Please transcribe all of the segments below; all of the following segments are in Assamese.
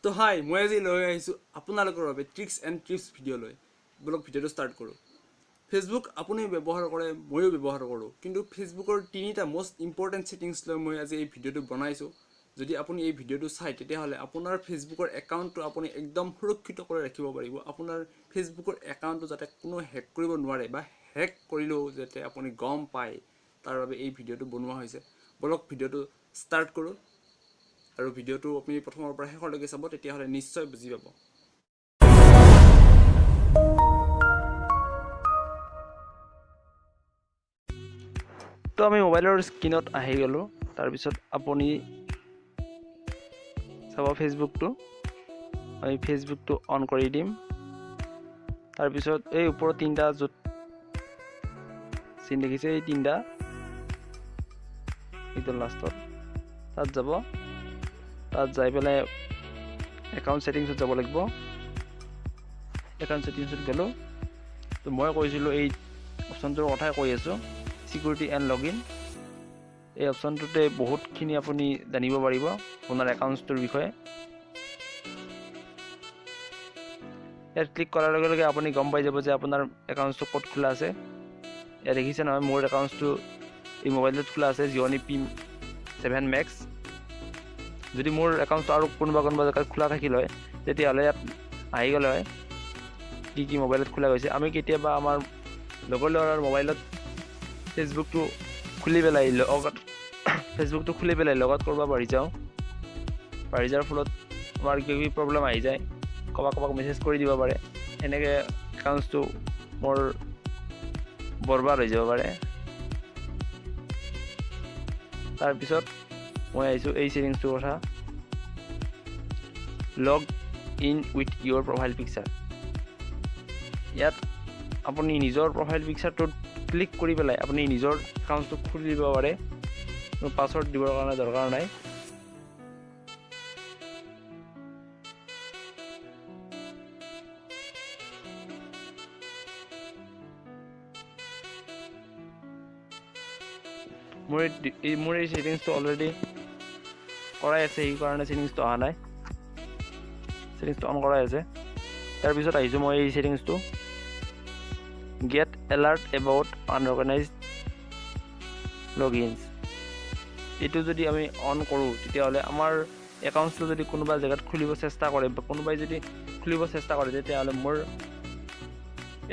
তো হাই মই আজি লৈ আহিছোঁ আপোনালোকৰ বাবে ট্ৰিক্স এণ্ড টিপছ ভিডিঅ' লৈ ব্লগ ভিডিঅ'টো ষ্টাৰ্ট কৰোঁ। ফেচবুক আপুনি ব্যৱহাৰ কৰে, ময়ো ব্যৱহাৰ কৰোঁ, কিন্তু ফেচবুকৰ তিনিটা মষ্ট ইম্পৰ্টেণ্ট ছেটিংছ লৈ মই আজি এই ভিডিঅ'টো বনাইছোঁ। যদি আপুনি এই ভিডিঅ'টো চাই তেতিয়াহ'লে আপোনাৰ ফেচবুকৰ একাউণ্টটো আপুনি একদম সুৰক্ষিত কৰি ৰাখিব পাৰিব। আপোনাৰ ফেচবুকৰ একাউণ্টটো যাতে কোনো হেক কৰিব নোৱাৰে বা হেক কৰিলেও যাতে আপুনি গম পায়, তাৰ বাবে এই ভিডিঅ'টো বনোৱা হৈছে। ব্লগ ভিডিঅ'টো ষ্টাৰ্ট কৰোঁ আৰু ভিডিঅ'টো আপুনি প্ৰথমৰ পৰা শেষলৈকে চাব, তেতিয়াহ'লে নিশ্চয় বুজি পাব। তো আমি মোবাইলৰ স্ক্ৰীনত আহি গ'লোঁ। তাৰপিছত আপুনি চাব ফেচবুকটো, আমি ফেচবুকটো অন কৰি দিম। তাৰপিছত এই ওপৰত তিনিটা য'ত চিন দেখিছে, এই তিনিটা এইটো লাষ্টত তাত যাব। তাত যাই পেলাই একাউণ্ট ছেটিংছত যাব লাগিব। একাউণ্ট ছেটিংছত গ'লোঁ। তো মই কৈছিলোঁ এই অপশ্যনটোৰ কথাই কৈ আছোঁ, চিকিউৰিটি এণ্ড লগইন। এই অপশ্যনটোতে বহুতখিনি আপুনি জানিব পাৰিব আপোনাৰ একাউণ্টটোৰ বিষয়ে। ইয়াত ক্লিক কৰাৰ লগে লগে আপুনি গম পাই যাব যে আপোনাৰ একাউণ্টটো ক'ত খোলা আছে। ইয়াত দেখিছে নহয়, মোৰ একাউণ্টটো এই মোবাইলটোত খোলা আছে, জিঅ'নি P7 Max। যদি মোৰ একাউণ্টটো আৰু কোনোবা জেগাত খোলা থাকিল হয়, তেতিয়াহ'লে ইয়াত আহি গ'লে হয় কি মোবাইলত খোলা গৈছে। আমি কেতিয়াবা আমাৰ লগৰ ল'ৰাৰ মোবাইলত ফেচবুকটো খুলি পেলাই লগত কৰিব পাৰি যাওঁ। পাৰি যোৱাৰ ফলত আমাৰ কিবা প্ৰব্লেম আহি যায়, কাৰোবাক মেছেজ কৰি দিব পাৰে। এনেকৈ একাউণ্টটো মোৰ বৰবাদ হৈ যাব পাৰে। তাৰপিছত মই আহিছোঁ এই ছেটিংছটোৰ কথা, log in with your profile picture. ইয়াত আপুনি নিজৰ প্ৰফাইল পিকচাৰটোত ক্লিক কৰি পেলাই আপুনি নিজৰ একাউণ্টটো খুলি দিব পাৰে। পাছৱৰ্ড দিবৰ কাৰণে দৰকাৰ নাই। মোৰ এই ছেটিংছটো অলৰেডি কৰাই আছে, সেইকাৰণে ছেটিংছটো অহা নাই। ছেটিংছটো অন কৰাই আছে। তাৰপিছত আহিছোঁ মই এই ছেটিংছটো, গেট এলাৰ্ট এবাউট আনঅৰ্গেনাইজড লগইনছ। এইটো যদি আমি অন কৰোঁ, তেতিয়াহ'লে আমাৰ একাউণ্টটো যদি কোনোবা জেগাত খুলিব চেষ্টা কৰে বা কোনোবাই যদি খুলিব চেষ্টা কৰে, তেতিয়াহ'লে মোৰ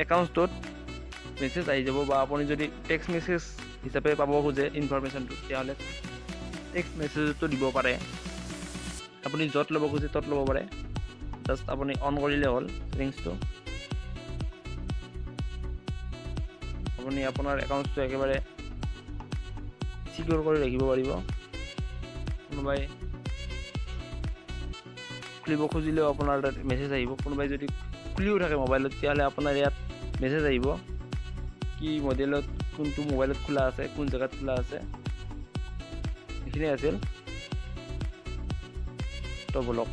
একাউণ্টটোত মেছেজ আহি যাব। বা আপুনি যদি টেক্সট মেছেজ হিচাপে পাব খোজে ইনফৰমেশ্যনটো, তেতিয়াহ'লে টেক্সট মেছেজতো দিব পাৰে। আপুনি য'ত ল'ব খোজে ত'ত ল'ব পাৰে। জাষ্ট আপুনি অন কৰিলে হ'ল ছেটিংছটো। আপুনি আপোনাৰ একাউণ্টটো একেবাৰে চিকিউৰ কৰি ৰাখিব পাৰিব। কোনোবাই খুলিব খুজিলেও আপোনাৰ তাত মেছেজ আহিব। কোনোবাই যদি খুলিও থাকে মোবাইলত, তেতিয়াহ'লে আপোনাৰ ইয়াত মেছেজ আহিব কি মডেলত, কোনটো মোবাইলত খোলা আছে, কোন জেগাত খোলা আছে। এইখিনিয়ে আছিল। তো বলক।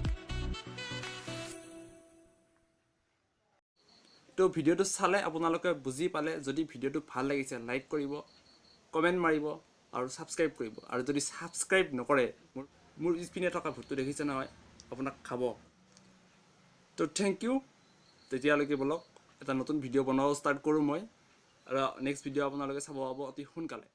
তো ভিডিঅ'টো চালে আপোনালোকে বুজি পালে। যদি ভিডিঅ'টো ভাল লাগিছে লাইক কৰিব, কমেণ্ট মাৰিব আৰু ছাবস্ক্ৰাইব কৰিব। আৰু যদি ছাবস্ক্ৰাইব নকৰে, মোৰ পিছপিনে থকা ভোটটো দেখিছে নহয়, আপোনাক খাব। তো থেংক ইউ। তেতিয়ালৈকে বলক এটা নতুন ভিডিঅ' বনাব ষ্টাৰ্ট কৰোঁ মই, আৰু নেক্সট ভিডিঅ' আপোনালোকে চাব পাব অতি সোনকালে।